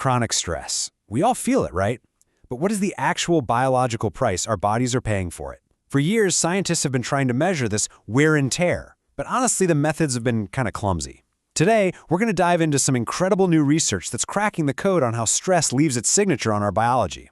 chronic stress. We all feel it, right? But what is the actual biological price our bodies are paying for it? For years, scientists have been trying to measure this wear and tear, but honestly, the methods have been kind of clumsy. Today, we're going to dive into some incredible new research that's cracking the code on how stress leaves its signature on our biology.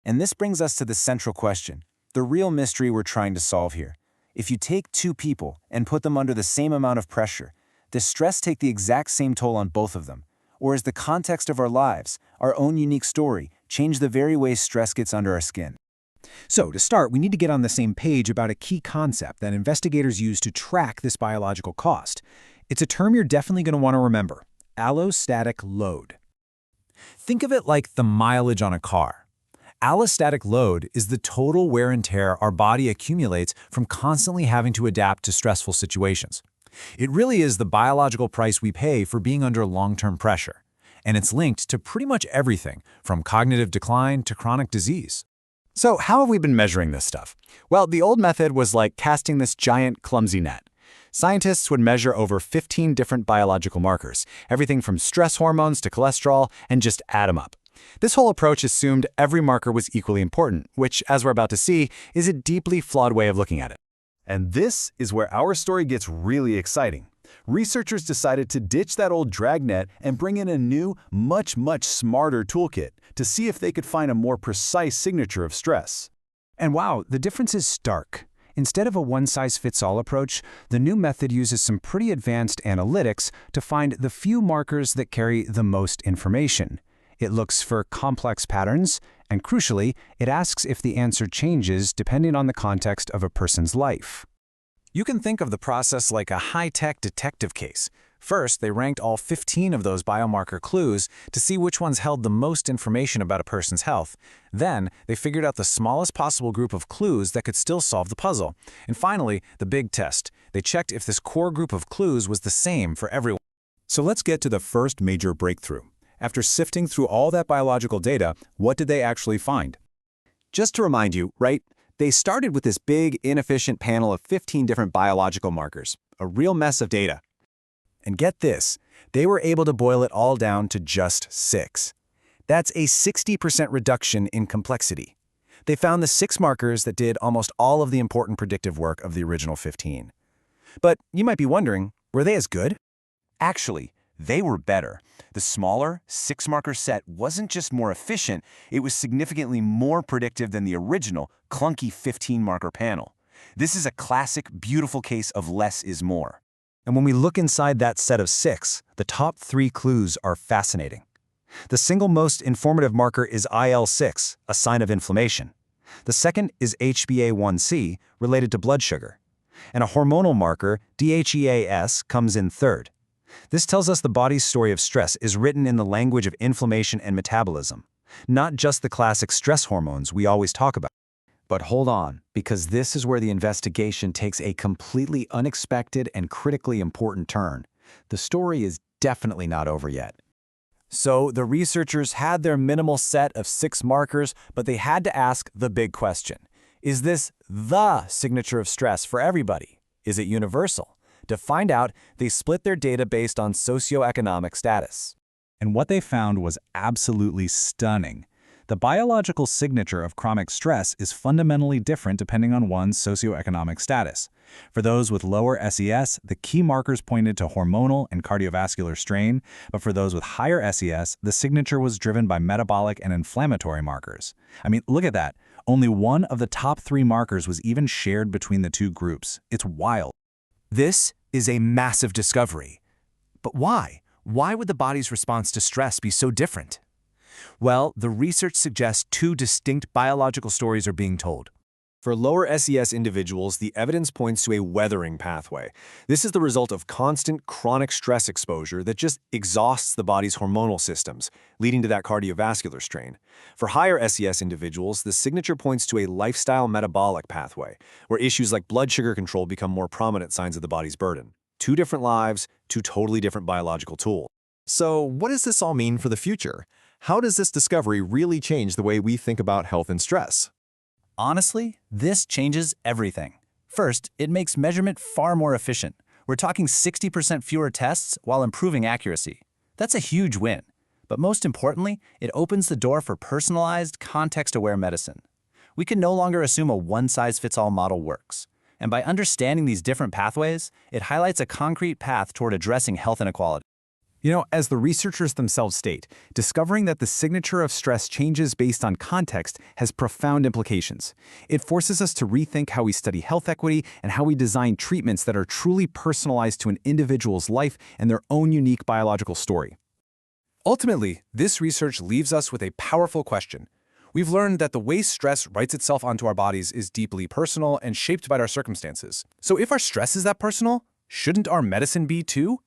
And this brings us to the central question, the real mystery we're trying to solve here. If you take two people and put them under the same amount of pressure, does stress take the exact same toll on both of them? Or is the context of our lives, our own unique story, change the very way stress gets under our skin? So, to start, we need to get on the same page about a key concept that investigators use to track this biological cost. It's a term you're definitely going to want to remember: allostatic load. Think of it like the mileage on a car. Allostatic load is the total wear and tear our body accumulates from constantly having to adapt to stressful situations. It really is the biological price we pay for being under long-term pressure, and it's linked to pretty much everything from cognitive decline to chronic disease. So how have we been measuring this stuff? Well, the old method was like casting this giant, clumsy net. Scientists would measure over 15 different biological markers, everything from stress hormones to cholesterol, and just add them up. This whole approach assumed every marker was equally important, which, as we're about to see, is a deeply flawed way of looking at it. And this is where our story gets really exciting. Researchers decided to ditch that old dragnet and bring in a new, much smarter toolkit to see if they could find a more precise signature of stress. And wow, the difference is stark. Instead of a one-size-fits-all approach, the new method uses some pretty advanced analytics to find the few markers that carry the most information. It looks for complex patterns, and crucially, it asks if the answer changes depending on the context of a person's life. You can think of the process like a high-tech detective case. First, they ranked all 15 of those biomarker clues to see which ones held the most information about a person's health. Then, they figured out the smallest possible group of clues that could still solve the puzzle. And finally, the big test. They checked if this core group of clues was the same for everyone. So let's get to the first major breakthrough. After sifting through all that biological data, what did they actually find? Just to remind you, right, they started with this big, inefficient panel of 15 different biological markers, a real mess of data. And get this, they were able to boil it all down to just 6. That's a 60% reduction in complexity. They found the 6 markers that did almost all of the important predictive work of the original 15. But you might be wondering, were they as good? Actually, they were better. The smaller, 6-marker set wasn't just more efficient, it was significantly more predictive than the original, clunky 15-marker panel. This is a classic, beautiful case of less is more. And when we look inside that set of 6, the top 3 clues are fascinating. The single most informative marker is IL-6, a sign of inflammation. The second is HbA1c, related to blood sugar. And a hormonal marker, DHEA-S, comes in third. This tells us the body's story of stress is written in the language of inflammation and metabolism, not just the classic stress hormones we always talk about. But hold on, because this is where the investigation takes a completely unexpected and critically important turn. The story is definitely not over yet. So the researchers had their minimal set of 6 markers, but they had to ask the big question. Is this the signature of stress for everybody? Is it universal? To find out, they split their data based on socioeconomic status. And what they found was absolutely stunning. The biological signature of chronic stress is fundamentally different depending on one's socioeconomic status. For those with lower SES, the key markers pointed to hormonal and cardiovascular strain, but for those with higher SES, the signature was driven by metabolic and inflammatory markers. I mean, look at that. Only one of the top 3 markers was even shared between the two groups. It's wild. This is a massive discovery. But why? Why would the body's response to stress be so different? Well, the research suggests 2 distinct biological stories are being told. For lower SES individuals, the evidence points to a weathering pathway. This is the result of constant chronic stress exposure that just exhausts the body's hormonal systems, leading to that cardiovascular strain. For higher SES individuals, the signature points to a lifestyle metabolic pathway, where issues like blood sugar control become more prominent signs of the body's burden. 2 different lives, 2 totally different biological tools. So what does this all mean for the future? How does this discovery really change the way we think about health and stress? Honestly, this changes everything. First, it makes measurement far more efficient. We're talking 60% fewer tests while improving accuracy. That's a huge win. But most importantly, it opens the door for personalized, context-aware medicine. We can no longer assume a one-size-fits-all model works. And by understanding these different pathways, it highlights a concrete path toward addressing health inequality. You know, as the researchers themselves state, discovering that the signature of stress changes based on context has profound implications. It forces us to rethink how we study health equity and how we design treatments that are truly personalized to an individual's life and their own unique biological story. Ultimately, this research leaves us with a powerful question. We've learned that the way stress writes itself onto our bodies is deeply personal and shaped by our circumstances. So if our stress is that personal, shouldn't our medicine be too?